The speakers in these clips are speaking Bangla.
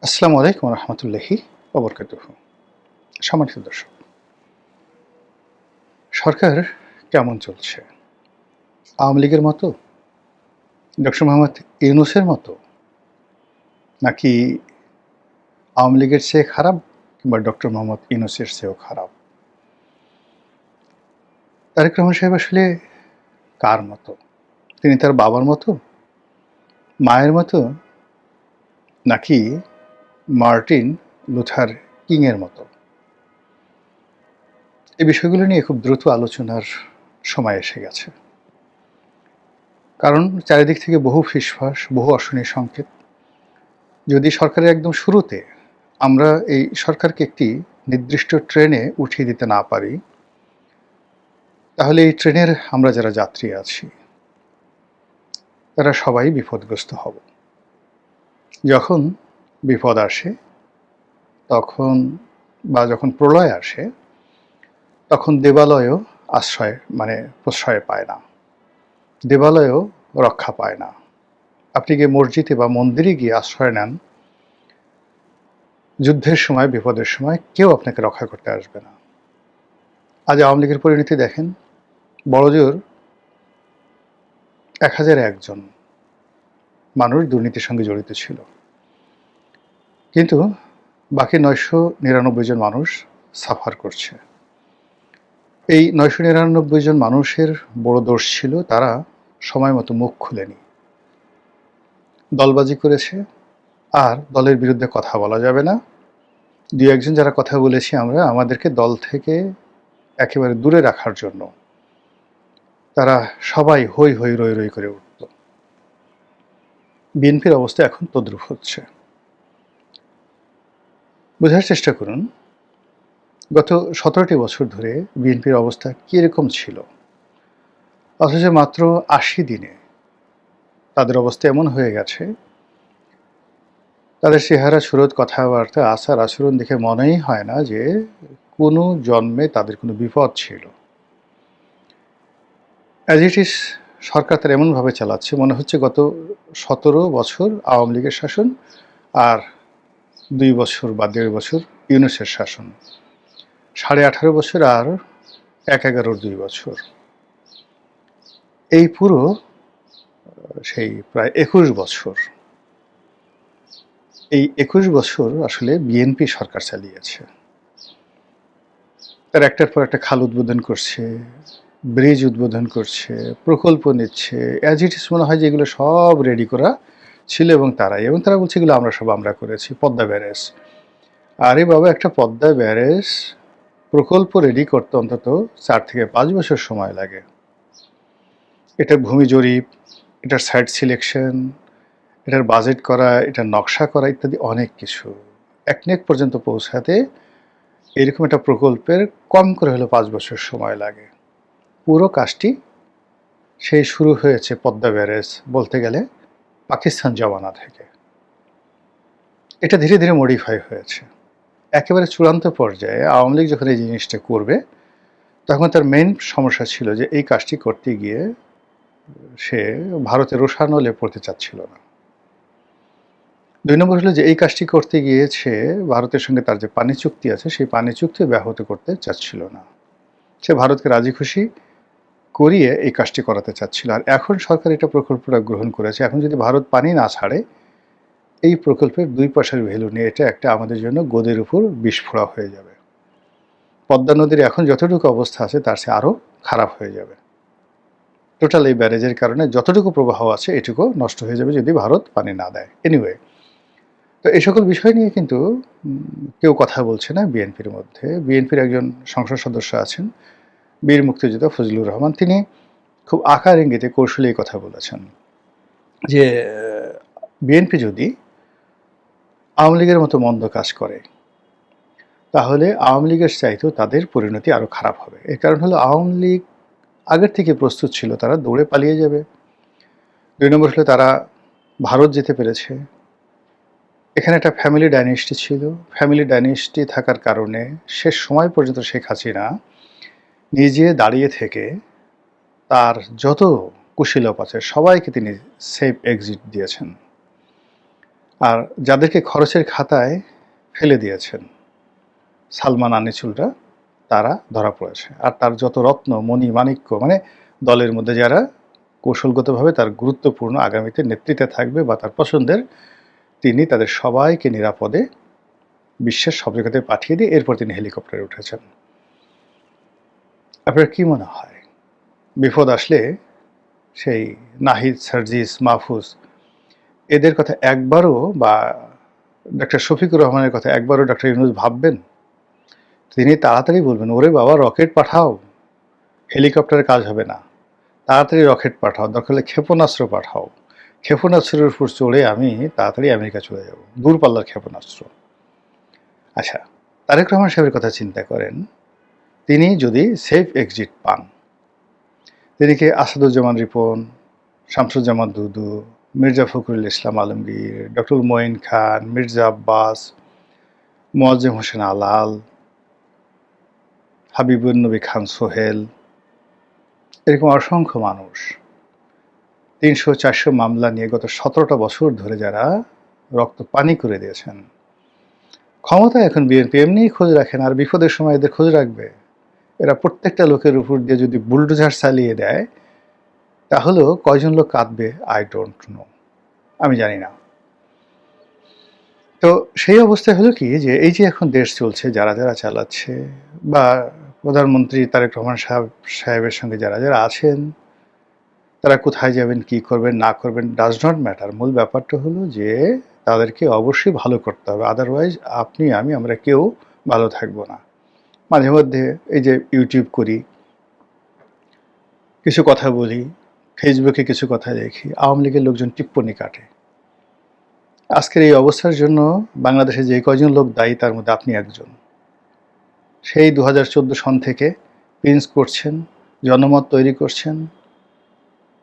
আসসালামু আলাইকুম রহমতুল্লাহি ওবরকাতুহু। সম্মানিত দর্শক, সরকার কেমন চলছে? আওয়ামী লীগের মতো, ডক্টর মোহাম্মদ ইউনূসের মতো, নাকি আওয়ামী লীগের চেয়ে খারাপ, কিংবা ডক্টর মোহাম্মদ ইউনূসের চেয়েও খারাপ? তারেক রহমান সাহেব আসলে কার মতো? তিনি তার বাবার মতো, মায়ের মতো, নাকি মার্টিন লুথার কিংয়ের মতো? এই বিষয়গুলো নিয়ে খুব দ্রুত আলোচনার সময় এসে গেছে। কারণ চারিদিক থেকে বহু ফিসফাস, বহু অশনি সংকেত। যদি সরকারের একদম শুরুতে আমরা এই সরকারকে একটি নির্দিষ্ট ট্রেনে উঠিয়ে দিতে না পারি, তাহলে এই ট্রেনের আমরা যারা যাত্রী আছি তারা সবাই বিপদগ্রস্ত হব। যখন বিপদ আসে তখন, বা যখন প্রলয় আসে, তখন দেবালয়ও প্রশ্রয় পায় না, দেবালয়ও রক্ষা পায় না। আপনি গিয়ে মসজিদে বা মন্দিরে গিয়ে আশ্রয় নেন, যুদ্ধের সময়, বিপদের সময় কেউ আপনাকে রক্ষা করতে আসবে না। আজ আওয়ামী লীগের পরিণতি দেখেন। বড়জোর 1001 জন মানুষ দুর্নীতির সঙ্গে জড়িত ছিল, কিন্তু বাকি 999 জন মানুষ সাফার করছে। এই 999 জন মানুষের বড় দোষ ছিল, তারা সময় মতো মুখ খুলেনি, দলবাজি করেছে। আর দলের বিরুদ্ধে কথা বলা যাবে না। দুই একজন যারা কথা বলেছি আমরা, আমাদেরকে দল থেকে একেবারে দূরে রাখার জন্য তারা সবাই হই হই রই রই করে উঠত। বিএনপির অবস্থা এখন তদ্রূপ হচ্ছে। বোঝার চেষ্টা করুন, গত 17টি বছর ধরে বিএনপির অবস্থা কীরকম ছিল, অথচ মাত্র 80 দিনে তাদের অবস্থা এমন হয়ে গেছে, তাদের চেহারা, সুরত, কথাবার্তা, আচার আচরণ দেখে মনেই হয় না যে কোনো জন্মে তাদের কোনো বিপদ ছিল। অ্যাজ ইট ইজ সরকার তার এমনভাবে চালাচ্ছে, মনে হচ্ছে গত 17 বছর আওয়ামী লীগের শাসন আর 2 বছর বা 1.5 বছর ইউনূসের শাসন, 18.5 বছর আর 11-র 2 বছর, এই পুরো সেই প্রায় 21 বছর। এই 21 বছর আসলে বিএনপি সরকার চালিয়েছে। তার একটার পর একটা খাল উদ্বোধন করছে, ব্রিজ উদ্বোধন করছে, প্রকল্প নিচ্ছে। অ্যাজ ইট ইজ মনে হয় যে এগুলো সব রেডি করা ছিল, এবং তারা বলছে এগুলো আমরা করেছি। পদ্মা ব্যারেজ, আরে বাবা, একটা পদ্মা ব্যারেজ প্রকল্প রেডি করতে অন্তত 4 থেকে 5 বছর সময় লাগে। এটার ভূমি জরিপ, এটার সাইট সিলেকশন, এটার বাজেট করা, এটার নকশা করা ইত্যাদি অনেক কিছু। একনেক পর্যন্ত পৌঁছাতে এরকম একটা প্রকল্পের কম করে হলো 5 বছর সময় লাগে। পুরো কাজটি সেই শুরু হয়েছে পদ্মা ব্যারেজ বলতে গেলে পাকিস্তান জমানা থেকে। এটা ধীরে ধীরে মডিফাই হয়েছে। একেবারে চূড়ান্ত পর্যায়ে আওয়ামী লীগ যখন এই জিনিসটা করবে, তখন তার মেইন সমস্যা ছিল যে এই কাজটি করতে গিয়ে সে ভারতের রোষানলে পড়তে চাচ্ছিল না। 2 নম্বর হলো যে এই কাজটি করতে গিয়ে সে ভারতের সঙ্গে তার যে পানি চুক্তি আছে, সেই পানি চুক্তি ব্যাহত করতে চাচ্ছিল না। সে ভারতকে রাজি খুশি করিয়ে এই কাজটি করাতে চাচ্ছিল। আর এখন সরকার এটা প্রকল্পটা গ্রহণ করেছে। এখন যদি ভারত পানি না ছাড়ে, এই প্রকল্পের 2 পয়সার ভ্যালু নিয়ে এটা একটা আমাদের জন্য গোদের উপর বিস্ফোরা হয়ে যাবে। পদ্মা নদীর এখন যতটুকু অবস্থা আছে তার চেয়ে আরও খারাপ হয়ে যাবে। টোটাল এই ব্যারেজের কারণে যতটুকু প্রবাহ আছে এটুকু নষ্ট হয়ে যাবে যদি ভারত পানি না দেয়। এনিওয়ে, তো এই সকল বিষয় নিয়ে কিন্তু কেউ কথা বলছে না বিএনপির মধ্যে। বিএনপির একজন সংসদ সদস্য আছেন, বীর মুক্তিযোদ্ধা ফজলুর রহমান। তিনি খুব আকার ইঙ্গিতে কৌশলী কথা বলেছেন যে বিএনপি যদি আওয়ামী লীগের মতো মন্দ কাজ করে, তাহলে আওয়ামী লীগের চাইতেও তাদের পরিণতি আরও খারাপ হবে। এর কারণ হলো আওয়ামী লীগ আগের থেকে প্রস্তুত ছিল, তারা দৌড়ে পালিয়ে যাবে। 2 নম্বর হলো তারা ভারত যেতে পেরেছে। এখানে একটা ফ্যামিলি ডাইনেস্টি ছিল। ফ্যামিলি ডাইনেস্টি থাকার কারণে শেষ সময় পর্যন্ত শেখ হাসিনা নিজে দাঁড়িয়ে থেকে তার যত কুশীলব আছে সবাইকে তিনি সেফ এক্সিট দিয়েছেন। আর যাদেরকে খরচের খাতায় ফেলে দিয়েছেন সালমান আনিসুলরা, তারা ধরা পড়েছে। আর তার যত রত্ন মণি মাণিক্য, মানে দলের মধ্যে যারা কৌশলগতভাবে তার গুরুত্বপূর্ণ আগামীতে নেতৃত্বে থাকবে বা তার পছন্দের, তিনি তাদের সবাইকে নিরাপদে বিশ্বের সব জায়গাতে পাঠিয়ে দিয়ে এরপর তিনি হেলিকপ্টারে উঠেছেন। আপনার কি মনে হয় বিপদ আসলে সেই নাহিদ, সার্জিস, মাহফুজ এদের কথা একবারও, বা ডক্টর শফিকুর রহমানের কথা একবারও ডক্টর ইউনূস ভাববেন? তিনি তাড়াতাড়ি বলবেন, ওরে বাবা রকেট পাঠাও, হেলিকপ্টারের কাজ হবে না, তাড়াতাড়ি রকেট পাঠাও, দরকার হলে ক্ষেপণাস্ত্র পাঠাও, ক্ষেপণাস্ত্রের উপর চড়ে আমি তাড়াতাড়ি আমেরিকা চলে যাব, দূরপাল্লার ক্ষেপণাস্ত্র। আচ্ছা, তারেক রহমান সাহেবের কথা চিন্তা করেন, তিনি যদি সেফ এক্সিট পান, তিনি কি আসাদুজ্জামান রিপন, শামসুজ্জামান দুদু, মির্জা ফখরুল ইসলাম আলমগীর, ডক্টর মঈন খান, মির্জা আব্বাস, মোয়াজ্জেম হোসেন আলাল, হাবিবুন নবী খান সোহেল, এরকম অসংখ্য মানুষ ৩০০-৪০০ মামলা নিয়ে গত ১৭টা বছর ধরে যারা রক্ত পানি করে দিয়েছেন, ক্ষমতায় এখন বিএনপি এমনিই খোঁজ রাখেন, আর বিপদের সময় এদের খোঁজ রাখবে? এরা প্রত্যেকটা লোকের উপর দিয়ে যদি বুলডোজার চালিয়ে দেয়, তাহলেও কয়জন লোক কাঁদবে আই ডোন্ট নো, আমি জানি না। তো সেই অবস্থায় হলো কি, যে এই যে এখন দেশ চলছে, যারা যারা চালাচ্ছে, বা প্রধানমন্ত্রী তারেক রহমান সাহেবের সঙ্গে যারা যারা আছেন, তারা কোথায় যাবেন, কি করবেন না করবেন ডাজ নট ম্যাটার। মূল ব্যাপারটা হলো যে তাদেরকে অবশ্যই ভালো করতে হবে, আদারওয়াইজ আপনি আমি আমরা কেউ ভালো থাকবো না। মাঝে মধ্যে এই যে ইউটিউব করি, কিছু কথা বলি, ফেসবুকে কিছু কথা দেখি, আওয়ামী লীগের লোকজন টিপ্পনি কাটে। আজকের এই অবস্থার জন্য বাংলাদেশে যে কয়জন লোক দায়ী, তার মধ্যে আপনি একজন। সেই 2014 সন থেকে প্রিন্স করছেন, জনমত তৈরি করছেন,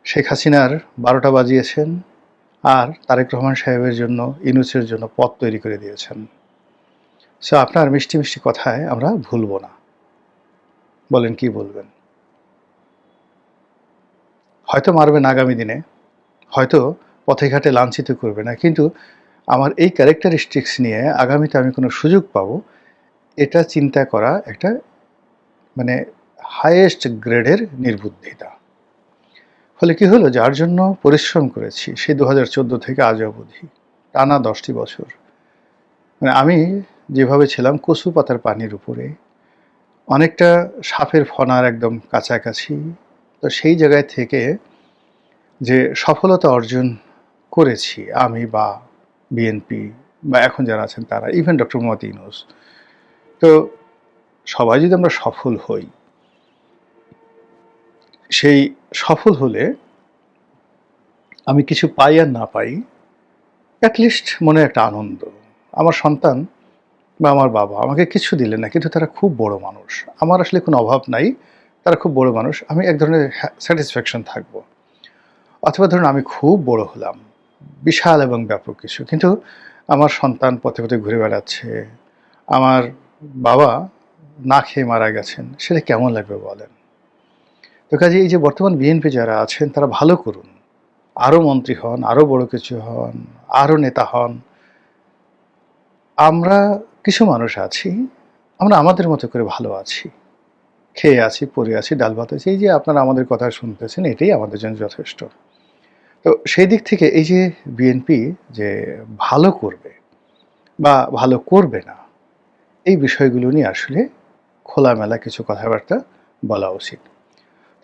শেখ হাসিনার 12টা বাজিয়েছেন, আর তারেক রহমান সাহেবের জন্য, ইউনূসের জন্য পথ তৈরি করে দিয়েছেন। সো আপনার মিষ্টি মিষ্টি কথায় আমরা ভুলবো না। বলেন, কি বলবেন? হয়তো মারবেন আগামী দিনে, হয়তো পথে ঘাটে লাঞ্ছিত করবে না, কিন্তু আমার এই ক্যারেক্টারিস্টিক্স নিয়ে আগামীতে আমি কোনো সুযোগ পাবো, এটা চিন্তা করা একটা মানে হাইয়েস্ট গ্রেডের নির্বুদ্ধিতা। ফলে কি হলো, যার জন্য পরিশ্রম করেছি সেই 2014 থেকে আজ অবধি টানা 10টি বছর, মানে আমি যেভাবে ছিলাম কচু পাতার পানির উপরে, অনেকটা সাপের ফনার একদম কাছাকাছি, তো সেই জায়গায় থেকে যে সফলতা অর্জন করেছি আমি, বা বিএনপি, বা এখন যারা আছেন তারা, ইভেন ডক্টর মোহাম্মদ ইউনূস, তো সবাই যদি আমরা সফল হই, সেই সফল হলে আমি কিছু পাই আর না পাই, অ্যাটলিস্ট মনে একটা আনন্দ। আমার সন্তান বা আমার বাবা আমাকে কিছু দিলেন না, কিন্তু তারা খুব বড় মানুষ, আমার আসলে কোনো অভাব নাই, তারা খুব বড় মানুষ, আমি এক ধরনের স্যাটিসফ্যাকশন থাকবো। অথবা ধরুন আমি খুব বড় হলাম, বিশাল এবং ব্যাপক কিছু, কিন্তু আমার সন্তান পথে পথে ঘুরে বেড়াচ্ছে, আমার বাবা না খেয়ে মারা গেছেন, সেটা কেমন লাগবে বলেন? তো কাজে এই যে বর্তমান বিএনপি যারা আছেন, তারা ভালো করুন, আরও মন্ত্রী হন, আরও বড় কিছু হন, আরও নেতা হন। আমরা কিছু মানুষ আছি, আমরা আমাদের মতো করে ভালো আছি, খেয়ে আছি, পরে আছি, ডাল ভাত আছি, এই যে আপনারা আমাদের কথা শুনতেছেন, এটাই আমাদের জন্য যথেষ্ট। তো সেই দিক থেকে এই যে বিএনপি যে ভালো করবে বা ভালো করবে না, এই বিষয়গুলো নিয়ে আসলে খোলামেলা কিছু কথাবার্তা বলা উচিত।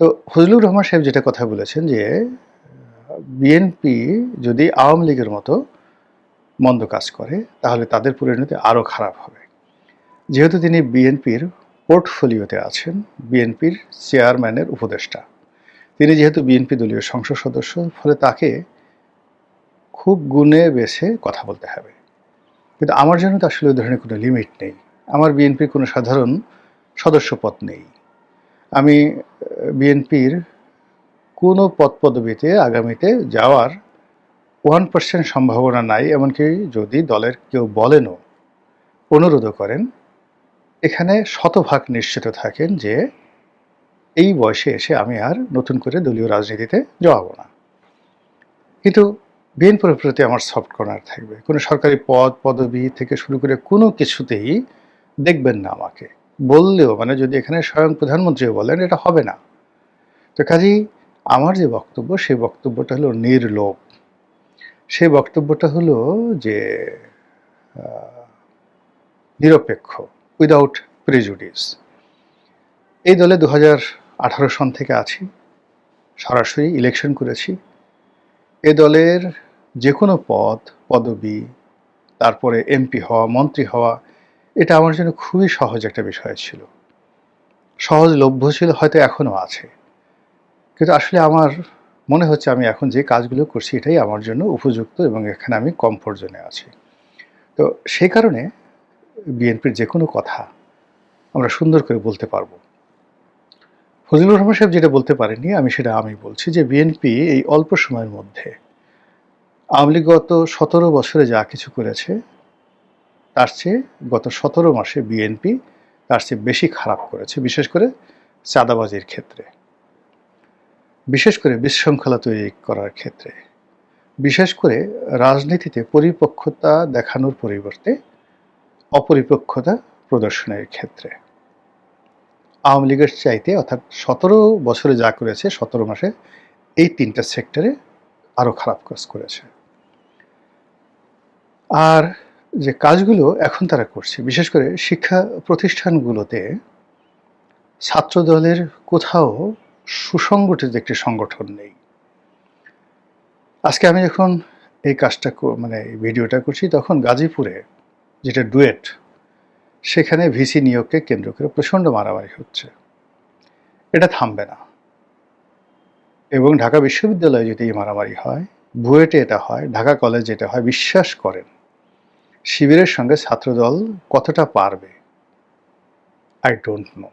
তো ফজলুর রহমান সাহেব যেটা কথা বলেছেন, যে বিএনপি যদি আওয়ামী লীগের মতো মন্দ কাজ করে, তাহলে তাদের পরিণতি আরও খারাপ হবে। যেহেতু তিনি বিএনপির পোর্টফোলিওতে আছেন, বিএনপির চেয়ারম্যানের উপদেষ্টা, তিনি যেহেতু বিএনপি দলীয় সংসদ সদস্য, ফলে তাকে খুব গুণে বেছে কথা বলতে হবে। কিন্তু আমার জন্য তো আসলে ওই ধরনের কোনো লিমিট নেই, আমার বিএনপির কোনো সাধারণ সদস্যপদ নেই, আমি বিএনপির কোনো পদ পদবিতে আগামীতে যাওয়ার 1% সম্ভাবনা নাই। এমনকি যদি দলের কেউ বলেনও, অনুরোধও করেন, এখানে শতভাগ নিশ্চিত থাকেন যে এই বয়সে এসে আমি আর নতুন করে দলীয় রাজনীতিতে জড়াবো না। কিন্তু বিএনপির প্রতি আমার সফট কর্নার থাকবে। কোনো সরকারি পদ পদবি থেকে শুরু করে কোনো কিছুতেই দেখবেন না আমাকে। বললেও মানে যদি এখানে স্বয়ং প্রধানমন্ত্রীও বলেন এটা হবে না। তো কাজেই আমার যে বক্তব্য সেই বক্তব্যটা হলো নির্লোভ। সেই বক্তব্যটা হলো যে নিরপেক্ষ, উইদাউট প্রেজুডিস। এই দলে 2018 সন থেকে আছি, সরাসরি ইলেকশন করেছি। এ দলের যে কোনো পদ পদবি, তারপরে এমপি হওয়া, মন্ত্রী হওয়া, এটা আমার জন্য খুবই সহজ একটা বিষয় ছিল, সহজলভ্য ছিল, হয়তো এখনও আছে। কিন্তু আসলে আমার মনে হচ্ছে আমি এখন যে কাজগুলো করছি এটাই আমার জন্য উপযুক্ত এবং এখানে আমি কমফোর্ট জোনে আছি। তো সেই কারণে বিএনপির যে কোনো কথা আমরা সুন্দর করে বলতে পারবো। ফজলুর রহমান সাহেব যেটা বলতে পারেননি আমি বলছি যে বিএনপি এই অল্প সময়ের মধ্যে আওয়ামী লীগ গত 17 বছরে যা কিছু করেছে তার চেয়ে গত 17 মাসে বিএনপি তার চেয়ে বেশি খারাপ করেছে, বিশেষ করে চাঁদাবাজির ক্ষেত্রে, বিশেষ করে বিশৃঙ্খলা তৈরি করার ক্ষেত্রে, বিশেষ করে রাজনীতিতে পরিপক্কতা দেখানোর পরিবর্তে অপরিপক্কতা প্রদর্শনের ক্ষেত্রে আওয়ামী লীগের চাইতে, অর্থাৎ 17 বছরে যা করেছে 17 মাসে এই 3টা সেক্টরে আরও খারাপ কাজ করেছে। আর যে কাজগুলো এখন তারা করছে, বিশেষ করে শিক্ষা প্রতিষ্ঠানগুলোতে ছাত্রদলের কোথাও সুসংগঠিত একটি সংগঠন নেই। আজকে আমি যখন এই কাজটা মানে এই ভিডিওটা করছি তখন গাজীপুরে যেটা ডুয়েট, সেখানে ভিসি নিয়োগকে কেন্দ্র করে প্রচণ্ড মারামারি হচ্ছে। এটা থামবে না। এবং ঢাকা বিশ্ববিদ্যালয়ে যদি এই মারামারি হয়, বুয়েটে এটা হয়, ঢাকা কলেজে এটা হয়, বিশ্বাস করেন শিবিরের সঙ্গে ছাত্রদল কতটা পারবে আই ডোন্ট নো।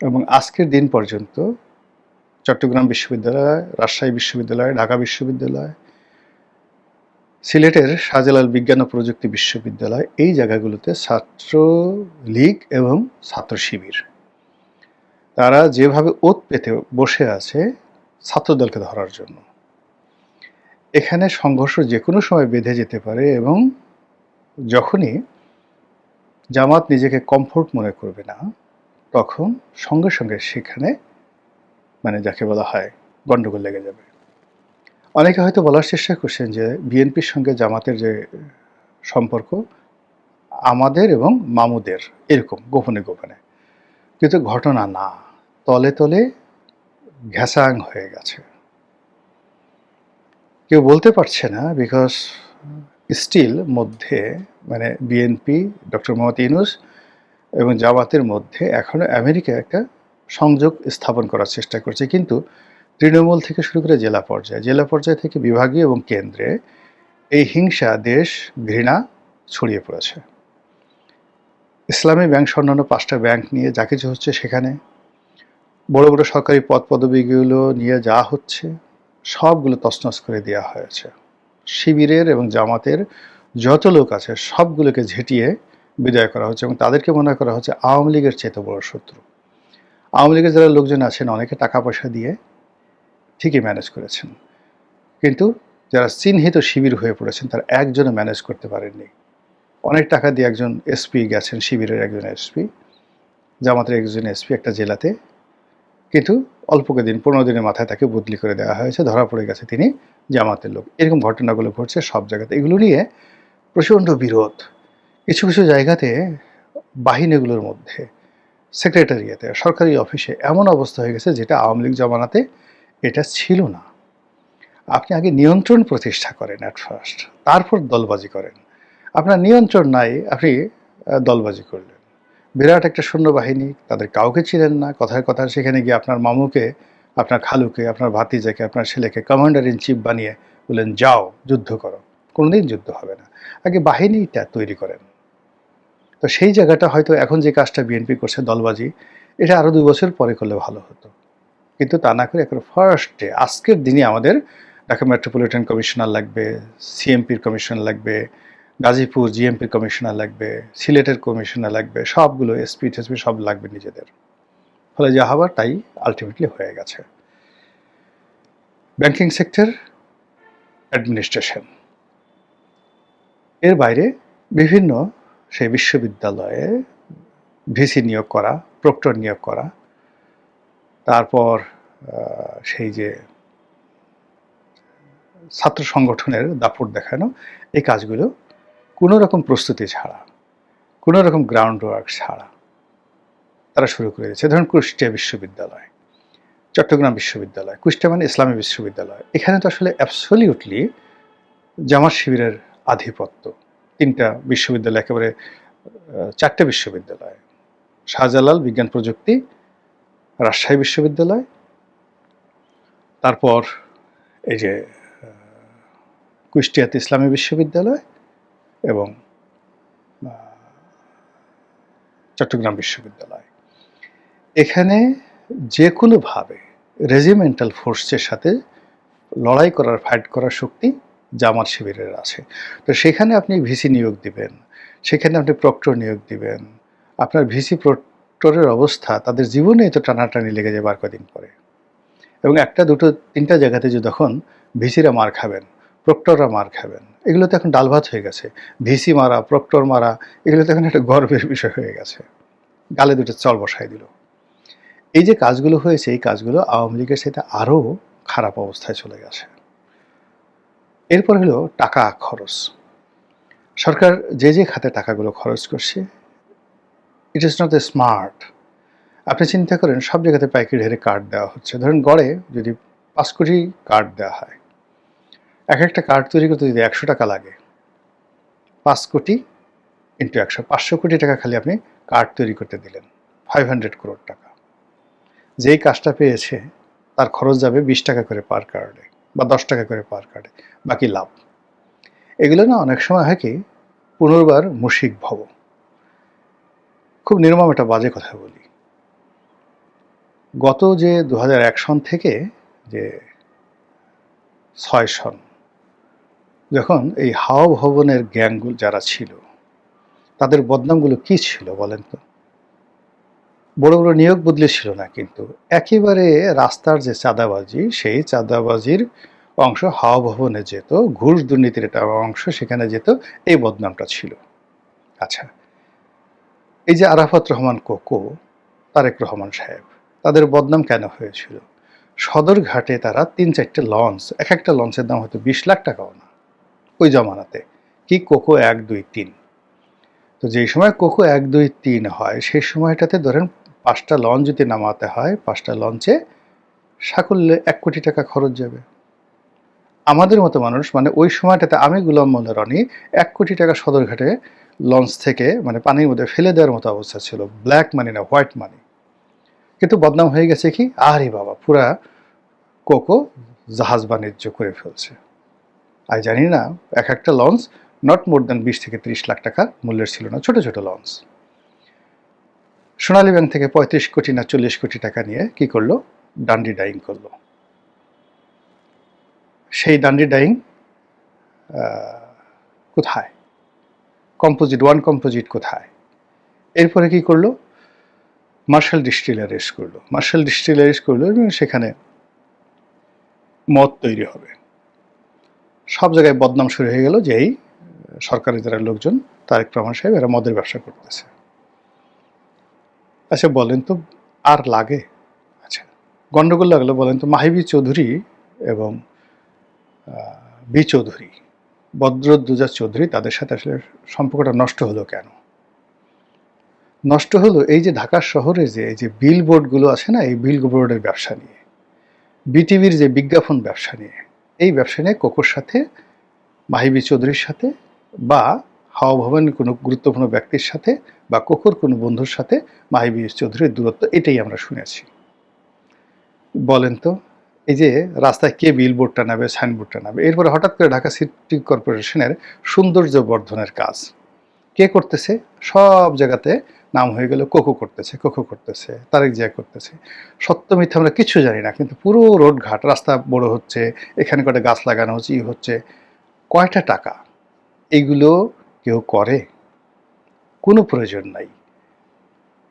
এবং আজকের দিন পর্যন্ত চট্টগ্রাম বিশ্ববিদ্যালয়, রাজশাহী বিশ্ববিদ্যালয়, ঢাকা বিশ্ববিদ্যালয়, সিলেটের শাহজালাল বিজ্ঞান ও প্রযুক্তি বিশ্ববিদ্যালয়, এই জায়গাগুলোতে ছাত্র লীগ এবং ছাত্র শিবির তারা যেভাবে ওত পেতে বসে আছে ছাত্রদলকে ধরার জন্য, এখানে সংঘর্ষ যে কোনো সময় বেঁধে যেতে পারে। এবং যখনই জামাত নিজেকে কমফোর্ট মনে করবে না, তখন সঙ্গে সঙ্গে সেখানে মানে যাকে বলা হয় গন্ডগোল লেগে যাবে। অনেকে হয়তো বলার চেষ্টা করছেন যে বিএনপির সঙ্গে জামাতের যে সম্পর্ক আমাদের এবং মামুদের এরকম গোপনে গোপনে, কিন্তু ঘটনা না, তলে তলে ঘ্যাসাং হয়ে গেছে। কেউ বলতে পারছে না, বিকজ স্টিল মধ্যে মানে বিএনপি, ডক্টর মোহাম্মদ ইউনূস এবং জামাতের মধ্যে এখনো আমেরিকা একটা সংযোগ স্থাপন করার চেষ্টা করছে। কিন্তু তৃণমূল থেকে শুরু করে জেলা পর্যায় থেকে বিভাগীয় এবং কেন্দ্রে এই হিংসা, দেশ ঘৃণা ছড়িয়ে পড়েছে। ইসলামী ব্যাংক অন্যান্য 5টা ব্যাংক নিয়ে যা কিছু হচ্ছে, সেখানে বড় বড় সরকারি পদ পদবিগুলো নিয়ে যা হচ্ছে সবগুলো তছনছ করে দেওয়া হয়েছে। শিবিরের এবং জামাতের যত লোক আছে সবগুলোকে ঝেঁটিয়ে বিদায় করা হচ্ছে এবং তাদেরকে মনে করা হচ্ছে আওয়ামী লীগের চেয়ে বড় শত্রু। আওয়ামী লীগের যারা লোকজন আছেন অনেকে টাকা পয়সা দিয়ে ঠিকই ম্যানেজ করেছেন, কিন্তু যারা চিহ্নিত শিবির হয়ে পড়েছেন তারা একজনও ম্যানেজ করতে পারেননি। অনেক টাকা দিয়ে একজন এসপি গেছেন, শিবিরের একজন এসপি, জামাতের একজন এসপি একটা জেলাতে, কিন্তু অল্প দিন 15 দিনের মাথায় তাকে বদলি করে দেওয়া হয়েছে, ধরা পড়ে গেছে তিনি জামাতের লোক। এরকম ঘটনাগুলো ঘটছে সব জায়গাতে। এগুলো নিয়ে প্রচণ্ড বিরোধ। কিছু কিছু জায়গাতে বাহিনীগুলোর মধ্যে, সেক্রেটারিয়েতে, সরকারি অফিসে এমন অবস্থা হয়ে গেছে যেটা আওয়ামী লীগ জমানাতে এটা ছিল না। আপনি আগে নিয়ন্ত্রণ প্রতিষ্ঠা করেন অ্যাট ফার্স্ট, তারপর দলবাজি করেন। আপনার নিয়ন্ত্রণ নাই, আপনি দলবাজি করলেন। বিরাট একটা সৈন্যবাহিনী, তাদের কাউকে ছিলেন না। কথায় কথায় সেখানে গিয়ে আপনার মামুকে, আপনার খালুকে, আপনার ভাতিজাকে, আপনার ছেলেকে কমান্ডার ইন চিফ বানিয়ে বললেন যাও যুদ্ধ করো। কোনোদিন যুদ্ধ হবে না, আগে বাহিনীটা তৈরি করেন। তো সেই জায়গাটা হয়তো এখন যে কাজটা বিএনপি করছে দলবাজি, এটা আরও 2 বছর পরে করলে ভালো হতো। কিন্তু তা না করে এখন ফার্স্টে আজকের দিনে আমাদের ঢাকা মেট্রোপলিটন কমিশনার লাগবে, সিএমপির কমিশনার লাগবে, গাজীপুর জিএমপির কমিশনার লাগবে, সিলেটের কমিশনার লাগবে, সবগুলো এসপি টেসপি সব লাগবে নিজেদের। ফলে যা হবার তাই আলটিমেটলি হয়ে গেছে। Banking sector administration. এর বাইরে বিভিন্ন সেই বিশ্ববিদ্যালয়ে ভিসি নিয়োগ করা, প্রক্টর নিয়োগ করা, তারপর সেই যে ছাত্র সংগঠনের দাপট দেখানো, এই কাজগুলো কোনো রকম প্রস্তুতি ছাড়া, কোনো রকম গ্রাউন্ড ওয়ার্ক ছাড়া তারা শুরু করে দিয়েছে। ধরুন কুষ্টিয়া বিশ্ববিদ্যালয়, চট্টগ্রাম বিশ্ববিদ্যালয়, কুষ্টিয়া মানে ইসলামী বিশ্ববিদ্যালয়, এখানে তো আসলে অ্যাবসলিউটলি জামাত শিবিরের আধিপত্য। 3টা বিশ্ববিদ্যালয়, একেবারে 4টে বিশ্ববিদ্যালয়, শাহজালাল বিজ্ঞান প্রযুক্তি, রাজশাহী বিশ্ববিদ্যালয়, তারপর এই যে কুষ্টিয়াতে ইসলামী বিশ্ববিদ্যালয় এবং চট্টগ্রাম বিশ্ববিদ্যালয়। এখানে যে কোনোভাবে রেজিমেন্টাল ফোর্সের সাথে লড়াই করার, ফাইট করার শক্তি জামাত শিবিরের আছে। তো সেখানে আপনি ভিসি নিয়োগ দিবেন, সেখানে আপনি প্রক্টর নিয়োগ দিবেন, আপনার ভিসি প্রক্টরের অবস্থা তাদের জীবনে তো টানাটানি লেগে যাবে আর কদিন পরে। এবং 1টা 2টো 3টা জায়গাতে যে তখন ভিসিরা মার খাবেন, প্রক্টররা মার খাবেন, এগুলো তো এখন ডাল ভাত হয়ে গেছে। ভিসি মারা, প্রক্টর মারা, এগুলো তো এখন একটা গর্বের বিষয় হয়ে গেছে। গালে 2টো চল বসায় দিল। এই যে কাজগুলো হয়েছে, এই কাজগুলো আওয়ামী লীগের সাথে আরও খারাপ অবস্থায় চলে গেছে। এরপর হলো টাকা খরচ। সরকার যে খাতে টাকাগুলো খরচ করছে, it is not a smart. আপনি চিন্তা করেন, সব জায়গাতে পাইকারি হারে কার্ড দেওয়া হচ্ছে। ধরেন গড়ে যদি 5 কোটি কার্ড দেওয়া হয়, একটা কার্ড তৈরি করতে যদি 100 টাকা লাগে, 5 কোটি ইন্টু 100, 500 কোটি টাকা খালি আপনি কার্ড তৈরি করতে দিলেন, 500 crore টাকা। যেই কাজটা পেয়েছে তার খরচ যাবে 20 টাকা করে পার কার্ডে বা 10 টাকা করে পার কার্ডে, বাকি লাভ। এগুলো না অনেক সময় হয় কি, পুনর্বার মুশিক ভব। খুব নির্মম একটা বাজে কথা বলি, গত যে 2001 সন থেকে যে 6 সন, যখন এই হাওয়া ভবনের গ্যাংগুলো যারা ছিল, তাদের বদনামগুলো কি ছিল বলেন তো? বড় বড় নিয়োগ বদলে ছিল না, কিন্তু একেবারে রাস্তার যে চাঁদাবাজি, সেই চাঁদাবাজির অংশ হাওয়া ভবনে যেত, ঘুষ দুর্নীতির একটা অংশ সেখানে যেত, এই বদনামটা ছিল। আচ্ছা, এই যে আরাফাত রহমান কোকো, তারেক রহমান সাহেব, তাদের বদনাম কেন হয়েছিল? সদরঘাটে তারা 3-4টে লঞ্চ, একটা লঞ্চের দাম হয়তো 20 লাখ টাকাও না ওই জমানাতে। কি কোকো 1, 2, 3। তো যেই সময় কোকো 1, 2, 3 হয়, সেই সময়টাতে ধরেন 5টা লঞ্চ যদি নামাতে হয়, 5টা লঞ্চে সাকুল্যে 1 কোটি টাকা খরচ যাবে। আমাদের মতো মানুষ, মানে ওই সময়টাতে আমি গোলাম মোল্লা রনি 1 কোটি টাকা সদরঘাটে লঞ্চ থেকে মানে পানির মধ্যে ফেলে দেওয়ার মতো অবস্থা ছিল। ব্ল্যাক মানি না, হোয়াইট মানি। কিন্তু বদনাম হয়ে গেছে কি, আরে বাবা, পুরা কোকো জাহাজ বাণিজ্য করে ফেলছে। আর জানি না, একটা লঞ্চ নট মোর দ্যান 20 থেকে 30 লাখ টাকা মূল্যের ছিল না, ছোট ছোট লঞ্চ। সোনালী ব্যাংক থেকে 35 কোটি না 40 কোটি টাকা নিয়ে কি করলো, ডান্ডি ডাইং করলো। সেই ডান্ডি ডাইং কোথায়? কম্পোজিট, ওয়ান কম্পোজিট কোথায়? এরপরে কি করলো, মার্শাল ডিস্টিলারিজ করলো। মার্শাল ডিস্টিলারিজ করলো এবং সেখানে মদ তৈরি হবে। সব জায়গায় বদনাম শুরু হয়ে গেল যে এই সরকারের যারা লোকজন, তারেক রহমান সাহেব, এরা মদের ব্যবসা করতেছে। আচ্ছা বলেন তো, আর লাগে? আচ্ছা, গন্ডগোল লাগলো, বলেন তো, মাহিবি চৌধুরী এবং বি চৌধুরী, বদরুদ্দোজা চৌধুরী, তাদের সাথে আসলে সম্পর্কটা নষ্ট হলো কেন? নষ্ট হলো এই যে ঢাকা শহরে যে এই যে বিল বোর্ডগুলো আছে না, এই বিল বোর্ডের ব্যবসা নিয়ে, বিটিভির যে বিজ্ঞাপন ব্যবসা নিয়ে, এই ব্যবসা নিয়ে কোকোর সাথে, মাহিবি চৌধুরীর সাথে, বা হাওয়া ভবনের কোনো গুরুত্বপূর্ণ ব্যক্তির সাথে, বা কোকোর কোনো বন্ধুর সাথে মাহিবি চৌধুরীর দূরত্ব, এটাই আমরা শুনেছি। বলেন তো, এই যে রাস্তায় কে বিলবোর্ডটা নেবে, সাইনবোর্ডটা নেবে? এরপরে হঠাৎ করে ঢাকা সিটি কর্পোরেশনের সৌন্দর্য বর্ধনের কাজ কে করতেছে? সব জায়গাতে নাম হয়ে গেল কোকো করতেছে, কোকো করতেছে, তারেক জিয়া করতেছে। সত্য মিথ্যা আমরা কিছু জানি না, কিন্তু পুরো রোড ঘাট, রাস্তা বড় হচ্ছে, এখানে কটা গাছ লাগানো হচ্ছে, ই হচ্ছে। কয়টা টাকা? এইগুলো কেউ করে? কোনো প্রয়োজন নাই।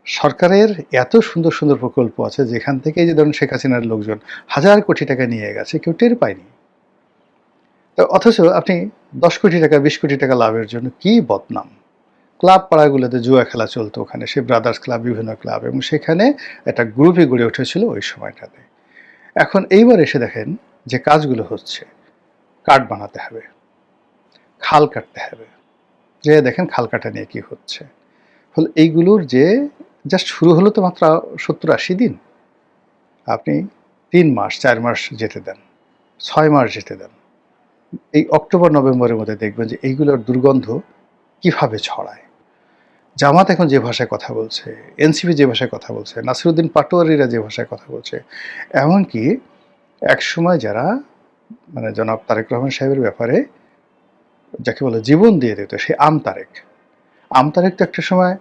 সরকারের এত সুন্দর সুন্দর প্রকল্প আছে, যেখান থেকে এই যে ধরুন শেখ হাসিনার লোকজন হাজার কোটি টাকা নিয়ে গেছে, কেউ টের পায়নি। তো অথচ আপনি 10 কোটি টাকা 20 কোটি টাকা লাভের জন্য কি বদনাম। ক্লাব পাড়াগুলোতে জুয়া খেলা চলতো, ওখানে সেই ব্রাদার্স ক্লাব, বিভিন্ন ক্লাব, এবং সেখানে একটা গ্রুপই গড়ে উঠেছিল ওই সময়টাতে। এখন এইবার এসে দেখেন যে কাজগুলো হচ্ছে, কাঠ বানাতে হবে, খাল কাটতে হবে, যে দেখেন খাল কাটা নিয়ে কি হচ্ছে। ফলে এইগুলোর যে জাস্ট শুরু হলো তো মাত্র 70-80 দিন, আপনি 3 মাস 4 মাস যেতে দেন, 6 মাস যেতে দেন, এই অক্টোবর নভেম্বরের মধ্যে দেখবেন যে এইগুলোর দুর্গন্ধ কিভাবে ছড়ায়। জামাত এখন যে ভাষায় কথা বলছে, এনসিপি যে ভাষায় কথা বলছে, নাসিরুদ্দিন পাটোয়ারিরা যে ভাষায় কথা বলছে, এমনকি একসময় যারা মানে জনাব তারেক রহমান সাহেবের ব্যাপারে যাকে বলে জীবন দিয়ে দিত, সে আমতারেক তো একটা সময়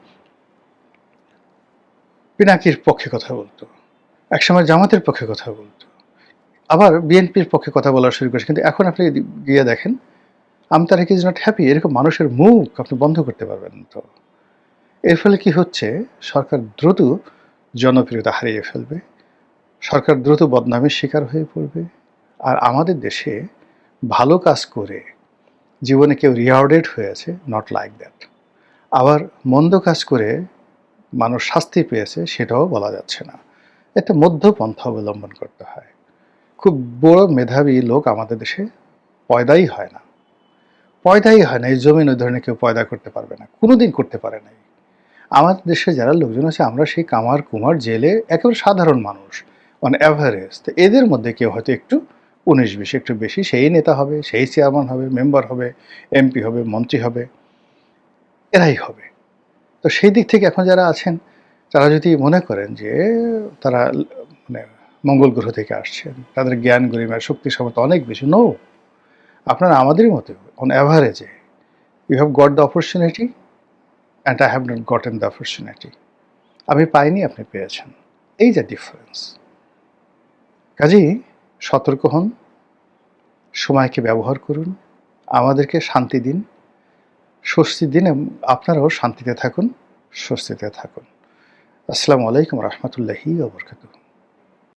পিনাকির পক্ষে কথা বলতো, একসময় জামাতের পক্ষে কথা বলতো, আবার বিএনপির পক্ষে কথা বলা শুরু করেছে। কিন্তু এখন আপনি গিয়ে দেখেন আমতারেক ইজ নট হ্যাপি। এরকম মানুষের মুখ আপনি বন্ধ করতে পারবেন তো। এর ফলে কি হচ্ছে, সরকার দ্রুত জনপ্রিয়তা হারিয়ে ফেলবে, সরকার দ্রুত বদনামের শিকার হয়ে পড়বে। আর আমাদের দেশে ভালো কাজ করে জীবনে কেউ রিওয়ার্ডেড হয়েছে, নট লাইক দ্যাট। আবার মন্দ কাজ করে মানুষ শাস্তি পেয়েছে, সেটাও বলা যাচ্ছে না। একটা মধ্যপন্থা অবলম্বন করতে হয়। খুব বড় মেধাবী লোক আমাদের দেশে পয়দাই হয় না, এই জমিন ওই ধরনের কেউ পয়দা করতে পারবে না, কোনোদিন করতে পারে নাই। আমাদের দেশে যারা লোকজন আছে, আমরা সেই কামার কুমার জেলে একেবারে সাধারণ মানুষ, অন অ্যাভারেজ। তো এদের মধ্যে কেউ হয়তো একটু 19-20 একটু বেশি, সেই নেতা হবে, সেই চেয়ারম্যান হবে, মেম্বার হবে, এমপি হবে, মন্ত্রী হবে, এরাই হবে। তো সেই দিক থেকে এখন যারা আছেন, তারা যদি মনে করেন যে তারা মানে মঙ্গল গ্রহ থেকে আসছেন, তাদের জ্ঞান গরিমা শক্তি সমর্থ অনেক বেশি, নো। আপনারা আমাদেরই মতো অন অ্যাভারেজে, you have got the opportunity and I have not gotten the opportunity. আমি পাইনি, আপনি পেয়েছেন, এই যে ডিফারেন্স। কাজেই সতর্ক হন, সময়কে ব্যবহার করুন, আমাদেরকে শান্তি দিন, স্বস্তি দিন, এবং আপনারাও শান্তিতে থাকুন, স্বস্তিতে থাকুন। আসসালামু আলাইকুম রহমতুল্লাহি ওয়া বারাকাতুহু।